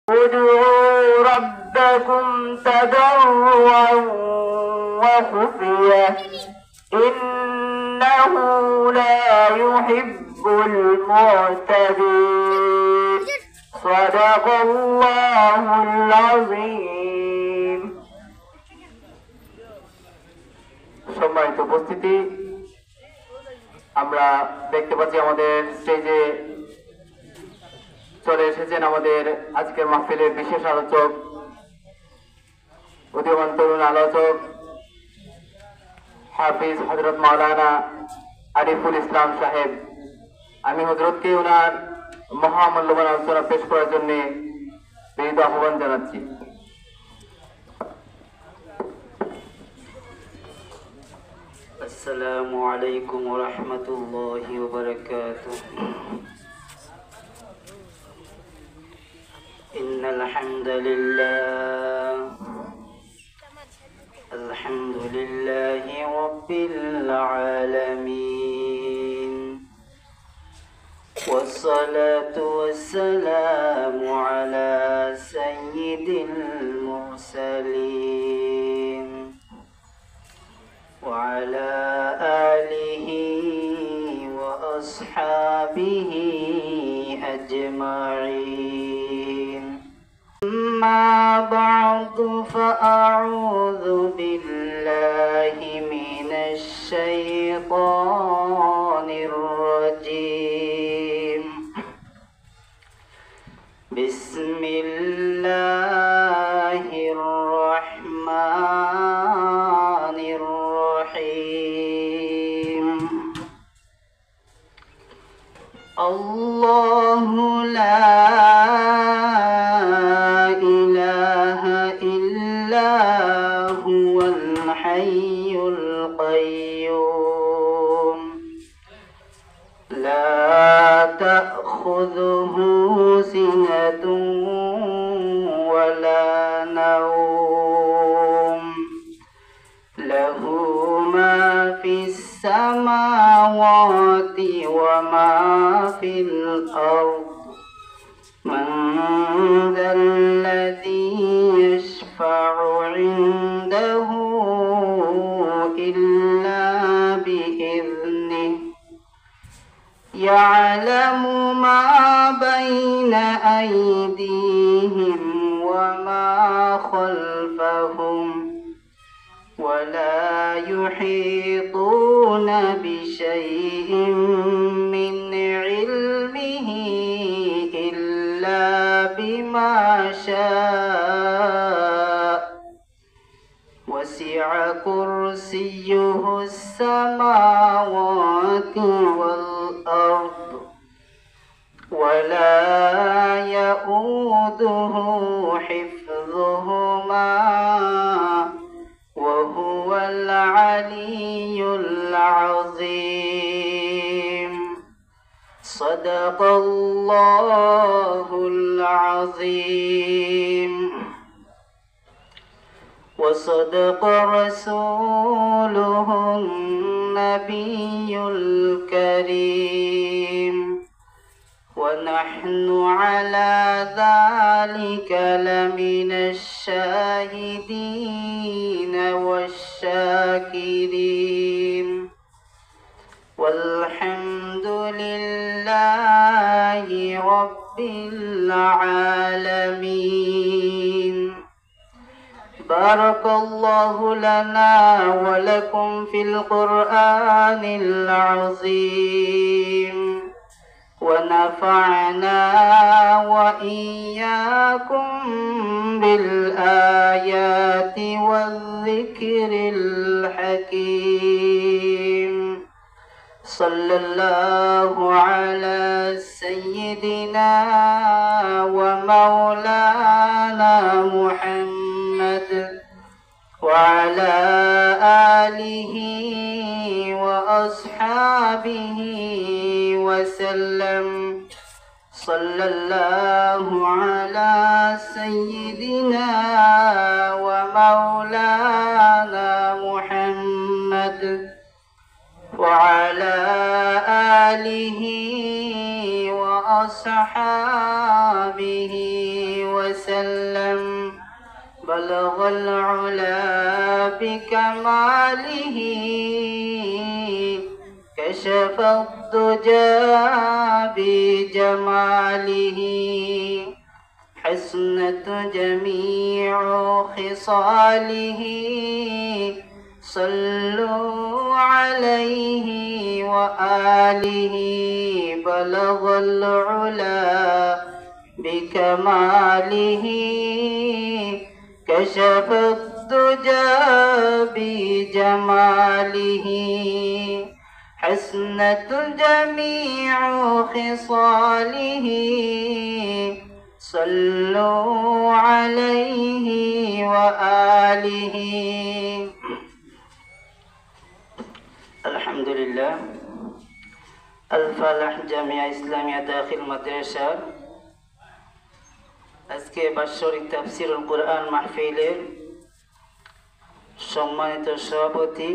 ادعوا ربكم تضرعا وخفية إنه لا يحب المعتدين صدق الله العظيم। সম্মানিত উপস্থিতি, আমরা দেখতে পাচ্ছি আমাদের স্টেজে চলে এসেছেন আমাদের আজকের মাহফিলের বিশেষ আলোচক, উদীয়মান তরুণ আলোচক হাফিজ হযরত মাওলানা আরিফুল ইসলাম সাহেব। আমি হযরতকে ওনার মহামূল্যবান আলোচনা পেশ করার জন্য বিনীত আহ্বান জানাচ্ছি। আসসালামু আলাইকুম ওয়া রাহমাতুল্লাহি ওয়া বারাকাতুহু। ইন্নাল হামদালিল্লাহ আলহামদুলিল্লাহি রাব্বিল আলামিন والصلاة والسلام على سيد المرسلين وعلى آله وأصحابه أجمعين. أما بعد فأعوذ بالله من الشيطان الرجيم. بسم الله الرحمن الرحيم. الله لا إله إلا هو الحي القيوم لا تأخذه سنة ولا نوم له ما في السماوات وما في الأرض. من ذا الذي يشفع عنده إلا بإذنه يعلم ما بين أيديهم وما خلفهم ولا يحيطون بشيء من علمه إلا بما شاء وسع كرسيه السماوات والأرض ولا يؤوده حفظهما وهو العلي العظيم. صدق الله العظيم وصدق رسوله النبي الكريم ونحن على ذلك لمن الشاهدين والشاكرين والحمد لله رب العالمين. بارك الله لنا ولكم في القرآن العظيم ونفعنا وإياكم بالآيات والذكر الحكيم. صلى الله على سيدنا ومولانا محمد وعلى آله وأصحابه وسلم. صلى الله على سيدنا ومولانا محمد وعلى آله وأصحابه وسلم. وسلم بلغ العلا بكماله كشف الدجى بجماله حسنت جميع خصاله صلوا عليه وآله بلغ العلا بكماله كشف الدجى بجماله حسنت جميع خصاله صلوا عليه وآله الحمد لله الفلاح জামিয়া ইসলামিয়া দাখিল মাদ্রাসা আজকে বাৎসরিক তাফসীরুল কুরআন মাহফিলের সম্মানিত সভাপতি,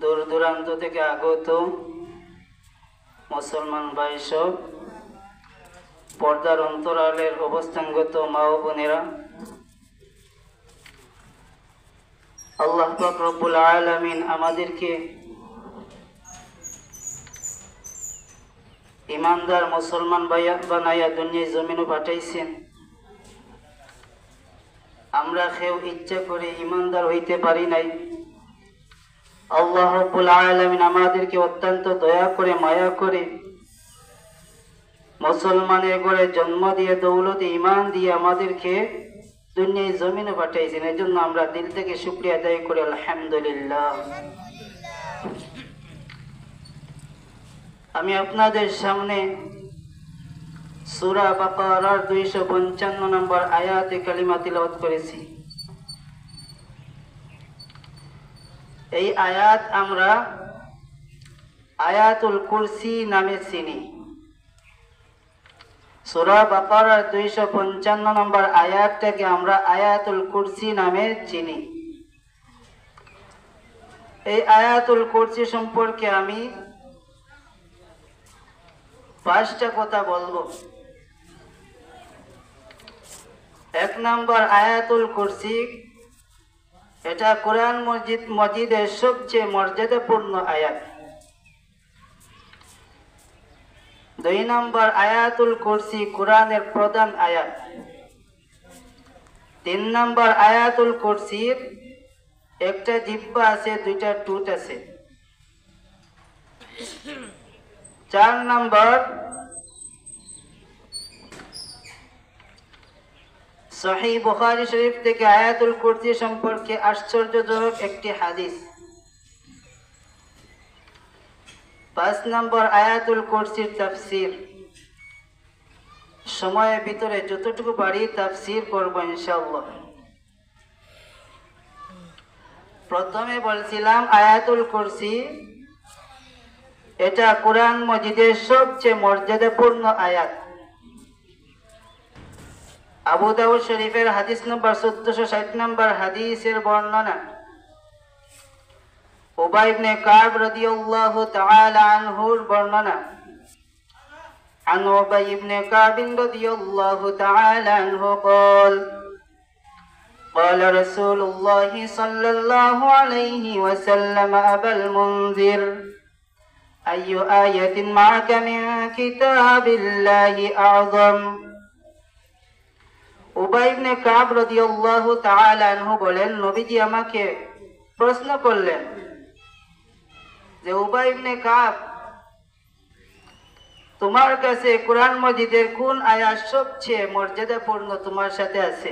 দূর দূরান্ত থেকে আগত মুসলমান ভাই সব, পর্দার অন্তরালের অবস্থানগত মা ও বোনেরা, আল্লাহ পাক রব্বুল আলামিন আমাদেরকে ইমানদার মুসলমান বানাইয়া দুনিয়ায় জমিনে পাঠাইছেন। আমরা কেউ ইচ্ছা করে ইমানদার হইতে পারি নাই। আল্লাহ রাব্বুল আলামিন আমাদেরকে অত্যন্ত দয়া করে মায়া করে মুসলমানের ঘরে জন্ম দিয়ে দৌলতে ঈমান দিয়ে আমাদেরকে দুনিয়ায় জমিনে পাঠাইছেন। এর জন্য আমরা দিল থেকে শুকরিয়া আদায় করি আলহামদুলিল্লাহ। আমি আপনাদের সামনে সূরা বাকারার 255 নম্বর আয়াতে কালিমা তিলাওয়াত করেছি। এই আয়াত আমরা আয়াতুল কুরসি নামে চিনি। সূরা বাকারার 255 নম্বর আয়াতটাকে আমরা আয়াতুল কুরসি নামে চিনি। এই আয়াতুল কুরসি সম্পর্কে আমি 5টা কথা বলবো। 1 নম্বর আয়াতুল কুরসি, এটা কোরআন মজিদের সবচেয়ে মর্যাদাপূর্ণ আয়াত। 2 নম্বর আয়াতুল কুরসি কোরআনের প্রধান আয়াত। 3 নম্বর আয়াতুল কুরসির একটা জিহ্বা আছে, 2টা টুট আছে। 4 নম্বর সহিহ বুখারী শরীফ থেকে আয়াতুল কুরসি সম্পর্কে আশ্চর্যজনক একটি হাদিস। 5 নম্বর আয়াতুল কুরসির তাফসীর। সময়ের ভিতরে যতটুকু পারি তাফসীর করব ইনশাআল্লাহ। প্রথমে বলছিলাম আয়াতুল কুরসি এটা কোরআন মজিদের সবচেয়ে মর্যাদাপূর্ণ আয়াত। আবু দাউদ শরীফের হাদিস নম্বর 1460 নম্বর হাদিসের বর্ণনা, উবাই ইবনে কাব রাদিয়াল্লাহু তাআলা আনহুর বর্ণনা। عن أبي بن كعب رضي الله تعالى عنه قال قال رسول الله صلى الله عليه وسلم أبا المنذر أي آية معك من كتاب الله أعظم। উবাই ইবনে কাব রাদিয়াল্লাহু তাআলা আনহু বলেন, নবীজি আমাকে প্রশ্ন করলেন যে উবাই ইবনে কাব, তোমার কাছে কোরআন মজিদের কোন আয়াত সবচেয়ে মর্যাদাপূর্ণ তোমার সাথে আছে?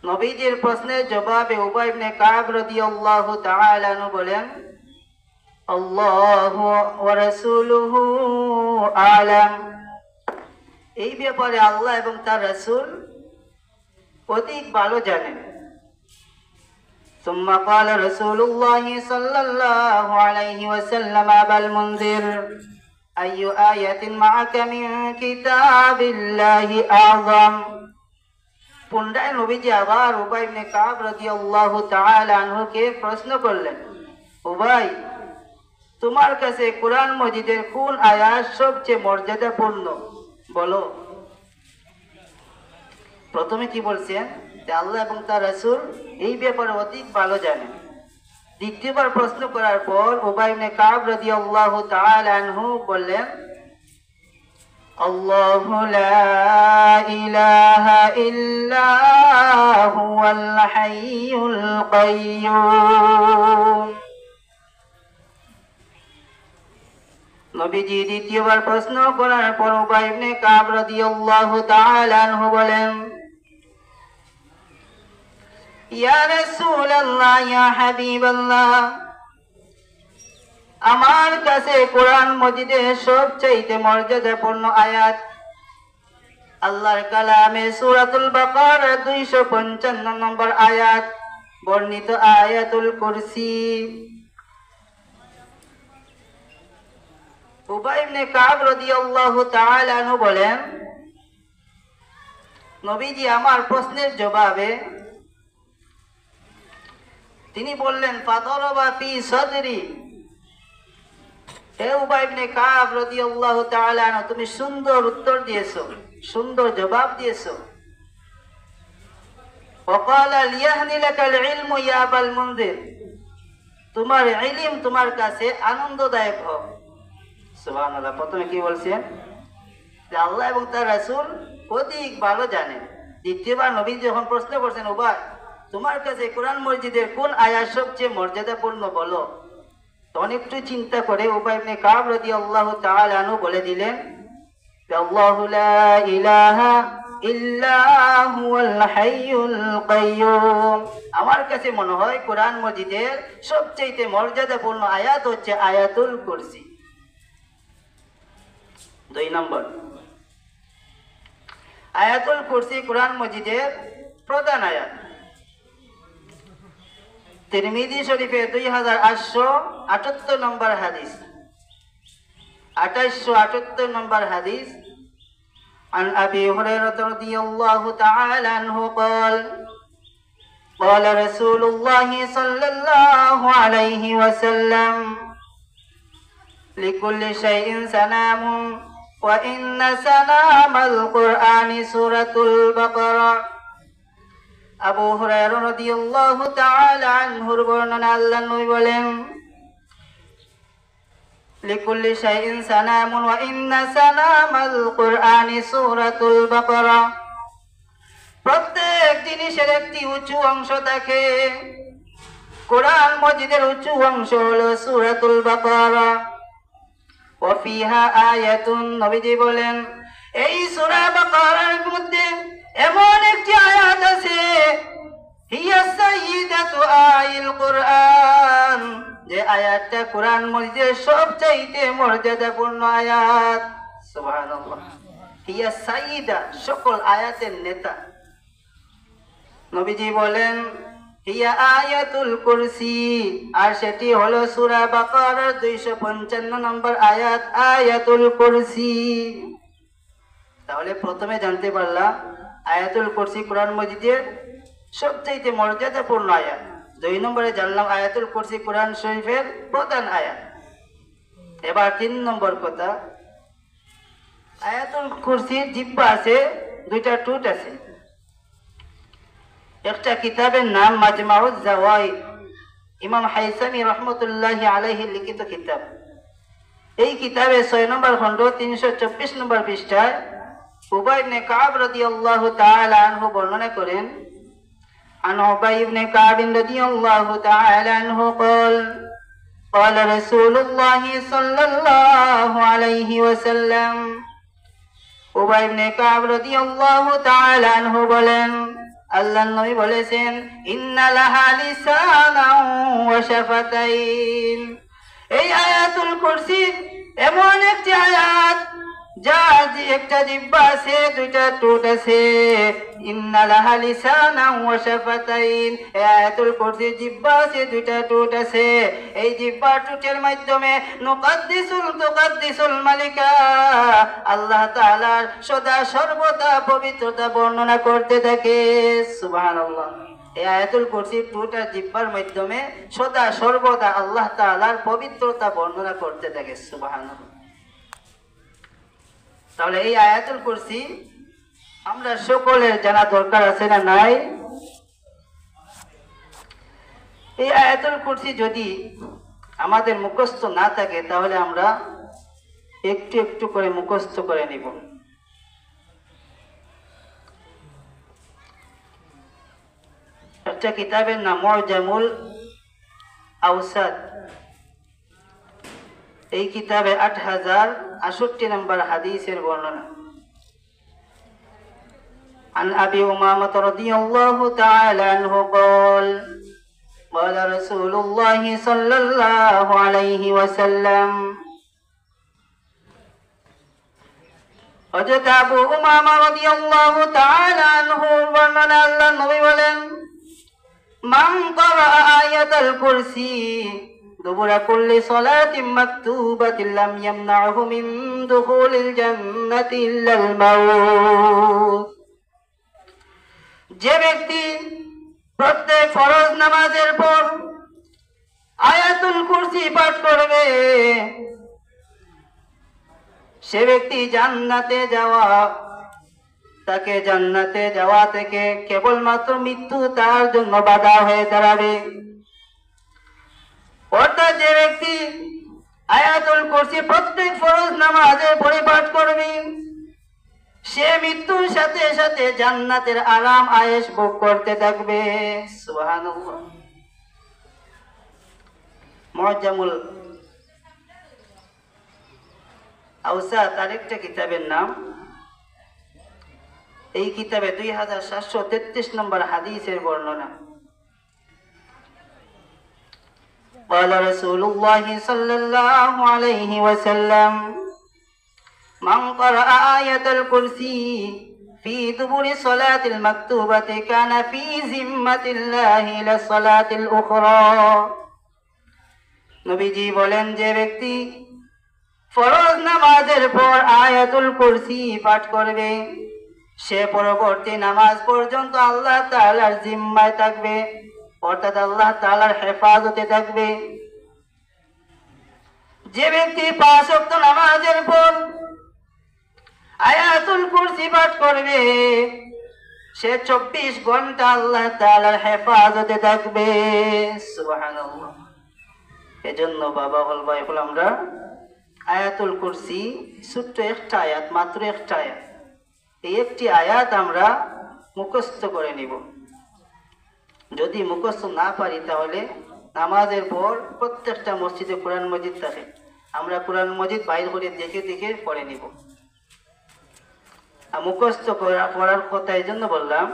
নবীজির প্রশ্নের জবাবে উবাই ইবনে কাব রাদিয়াল্লাহু তাআলা আনহু বলেন, আল্লাহু ওয়া রাসূলুহু আ'লাম। এই ব্যাপারে আল্লাহ এবং তার রাসূল অধিক ভালো জানেন। ثم قال رسول الله صلى الله عليه وسلم أبا المنذر أي آية معك من كتاب الله أعظم। পুনরায় নবীজি আবার উবাই ইবনে কাব রাদিয়াল্লাহু তাআলা আনহুকে প্রশ্ন করলেন, উবাই, তোমার কাছে কোরআন মজিদের কোন আয়াত সবচেয়ে মর্যাদাপূর্ণ বলো। প্রথমে কি বলছেন যে আল্লাহ এবং তার রাসূল এই ব্যাপারে অধিক ভালো জানেন। দ্বিতীয়বার প্রশ্ন করার পর উবাই ইবনে কাব রাদিয়াল্লাহু তাআলা আনহু বললেন, আল্লাহু লা ইলাহা ইল্লা হুয়াল হাইয়ুল কাইয়্যুম। নবীজি দ্বিতীয়বার প্রশ্ন করার পর উবাই ইবনে কাব রাদিয়াল্লাহু তাআলা আনহু বলেন, ইয়া রাসূলুল্লাহ, ইয়া হাবিবাল্লাহ, আমার কাছে কোরআন মজিদের সবচেয়ে মর্যাদাপূর্ণ আয়াত আল্লাহর কালামে সূরাতুল বাকারা 255 নম্বর আয়াত বর্ণিত আয়াতুল কুরসি। উবাই ইবনে কাব রাদিয়াল্লাহু তাআলা আনহু বলেন, নবীজি আমার প্রশ্নের জবাবে তিনি বললেন, ফাদরাবা ফি সাদরি, হে উবাই ইবনে কাব রাদিয়াল্লাহু তাআলা আনহু, তুমি সুন্দর উত্তর দিয়েছো, সুন্দর জবাব দিয়েছো। ওয়াকালা লিয়াহনি লাকাল ইলমু ইয়া আবাল মুনজির, তোমার ইলম তোমার কাছে আনন্দদায়ক হোক। সুবহানাল্লাহ। প্রথমে কি বলছেন যে আল্লাহ এবং তার রাসূল অধিক ভালো জানেন। দ্বিতীয়বার নবী যখন প্রশ্ন করছেন, উবাই তোমার কাছে কোরআন মজিদের কোন আয়াত সবচেয়ে মর্যাদাপূর্ণ বলো, তখন একটু চিন্তা করে উবাই ইবনে কাব রাদিয়াল্লাহু তাআলা আনহু বলে দিলেন, আল্লাহু লা ইলাহা ইল্লা হুয়াল হাইয়ুল কাইয়্যুম। আমার কাছে মনে হয় কোরআন মজিদের সবচেয়ে মর্যাদাপূর্ণ আয়াত হচ্ছে আয়াতুল কুরসি। 2 নম্বর, আয়াতুল কুরসি কোরআন মজিদের প্রধান আয়াত। তিরমিজি শরীফে 2878 নম্বর হাদিস, 2878 নম্বর হাদিস, عن أبي هريرة رضي الله تعالى عنه قال قال رسول الله صلى الله عليه وسلم لكل شيء سلام وإن سلام القرآن سورة البقرة। আবু হুরায়রা রাদিয়াল্লাহু তাআলা আনহুর বর্ণনা, আল্লাহর নবী বলেন, লিকুল্লি শাইইন সালামুন ওয়া ইন্না সালামাল কুরআনি সূরাতুল বাকারা। প্রত্যেক জিনিসের একটি উঁচু অংশ থাকে, কোরআন মজিদের উঁচু অংশ হলো সূরাতুল বাকারা। ওয়া ফিহা আয়াতুন, নবীজি বলেন এই সূরা বাকারার মধ্যে এমন একটি আয়াত আছে, হিয়া সাইয়্যিদাতু আয়াল কুরআন, যে আয়াতটা কোরআন মজিদের সবচেয়ে মর্যাদাপূর্ণ আয়াত। সুবহানাল্লাহ। হিয়া সাইয়্যিদা, সকল আয়াতের নেতা। নবীজি বলেন হিয়া আয়াতুল কুরসি, আর সেটি হলো সূরা বাকারার 255 নম্বর আয়াত, আয়াতুল কুরসি। তাহলে প্রথমে জানতে পারলাম আয়াতুল কুরসি কোরআন মজিদের সবচেয়ে মর্যাদাপূর্ণ আয়াত। 2 নম্বরে জানলাম আয়াতুল কুরসি কোরআন শরীফের প্রধান আয়াত। এবার 3 নম্বর কথা, আয়াতুল কুরসির জিহ্বা আছে, 2টা টুট আছে। একটা কিতাবের নাম মাজমাউজ জাওয়াইদ, ইমাম হাইসামি রাহমাতুল্লাহি আলাইহি লিখিত কিতাব। এই কিতাবে 6 নম্বর খণ্ড 324 নম্বর পৃষ্ঠায় উবাই ইবনে কাব রাদিয়াল্লাহু তাআলা আনহু বর্ণনা করেন, عن أبي بن كعب رضي الله تعالى عنه قال قال رسول الله صلى الله عليه وسلم। উবাই ইবনে কাব রাদিয়াল্লাহু তাআলা আনহু বলেন, আল্লাহর নবী বলেছেন, ইন্না লাহা লিসানান ওয়া শাফাতাইন। এই আয়াতুল কুরসি এমন একটি আয়াত যার একটা জিহ্বা আছে, 2টা ঠোঁট আছে। ইন্না লাহা লিসানান ওয়া শাফাতাইন, এই আয়াতুল কুরসির জিহ্বা আছে, 2টা ঠোঁট আছে। এই জিহ্বা ঠোঁটের মাধ্যমে তুকাদ্দিসুল মালিকা, আল্লাহ তাআলার সদা সর্বদা পবিত্রতা বর্ণনা করতে থাকে। সুবহানাল্লাহ। এই আয়াতুল কুরসির ঠোঁট আর জিহ্বার মাধ্যমে সদা সর্বদা আল্লাহ তাআলার পবিত্রতা বর্ণনা করতে থাকে। সুবহানাল্লাহ। তাহলে এই আয়াতুল কুরসি আমরা সকলের জানা দরকার আছে না নাই? এই আয়াতুল কুরসি যদি আমাদের মুখস্থ না থাকে তাহলে আমরা একটু একটু করে মুখস্থ করে নিব। একটা কিতাবের নাম মুজামুল আওসাত। এই কিতাবে 8068 নম্বর হাদিসের বর্ণনা। عن أبي أمامة رضي الله تعالى عنه قال قال رسول الله صلى الله عليه وسلم হযরত আবু উমামা রাদিয়াল্লাহু তাআলা আনহু বর্ণনা আল্লাহর নবী বলেন, মান ক্বারা আয়াতাল কুরসি দুবুরা কুল্লি সালাতিন মাকতুবাতিন লাম ইয়ামনাহু মিন দুখুলিল জান্নাতি ইল্লাল মাউত। যে ব্যক্তি প্রত্যেক ফরজ নামাজের পর আয়াতুল কুরসি পাঠ করবে সে ব্যক্তি তাকে জান্নাতে যাওয়া থেকে কেবলমাত্র মৃত্যু তার জন্য বাধা হয়ে দাঁড়াবে। অর্থাৎ যে ব্যক্তি আয়াতুল কুরসি প্রত্যেক ফরজ নামাজের পরে পাঠ করবে সে মৃত্যুর সাথে সাথে জান্নাতের আরাম আয়েশ ভোগ করতে থাকবে। সুবহানাল্লাহ। মুজামুল আওসাত আরেকটা কিতাবের নাম। এই কিতাবে 2733 নম্বর হাদিসের বর্ণনা। قال رسول الله صلى الله عليه وسلم من قرأ آية الكرسي في دبر صلاة المكتوبة كان في ذمة الله إلى الصلاة الأخرى। নবীজি বলেন, যে ব্যক্তি ফরজ নামাজের পর আয়াতুল কুরসি পাঠ করবে সে পরবর্তী নামাজ পর্যন্ত আল্লাহ তাআলার জিম্মায় থাকবে, অর্থাৎ আল্লাহ তাআলার হেফাজতে থাকবে। যে ব্যক্তি 5 ওয়াক্ত নামাজের পর আয়াতুল কুরসি পাঠ করবে সে 24 ঘন্টা আল্লাহ তাআলার হেফাজতে থাকবে। সুবহানাল্লাহ। এজন্য বাবা হল ভাই হল আমরা আয়াতুল কুরসি ছোট্ট একটা আয়াত, মাত্র একটা আয়াত, এই একটি আয়াত আমরা মুখস্থ করে নিব। যদি মুখস্থ না পারি তাহলে নামাজের পর প্রত্যেকটা মসজিদে কোরআন মজিদ থাকে, আমরা কোরআন মজিদ বাইর করে দেখে দেখে পড়ে নিব। আর মুখস্থ পড়ার কথা এই জন্য বললাম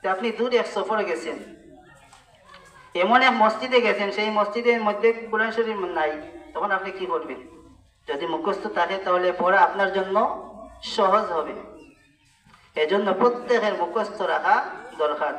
যে আপনি দূরে এক সফরে গেছেন, এমন এক মসজিদে গেছেন সেই মসজিদের মধ্যে কোরআন শরীফ নাই, তখন আপনি কি করবেন? যদি মুখস্থ থাকে তাহলে পড়া আপনার জন্য সহজ হবে। এজন্য প্রত্যেকের মুখস্থ রাখা দরকার।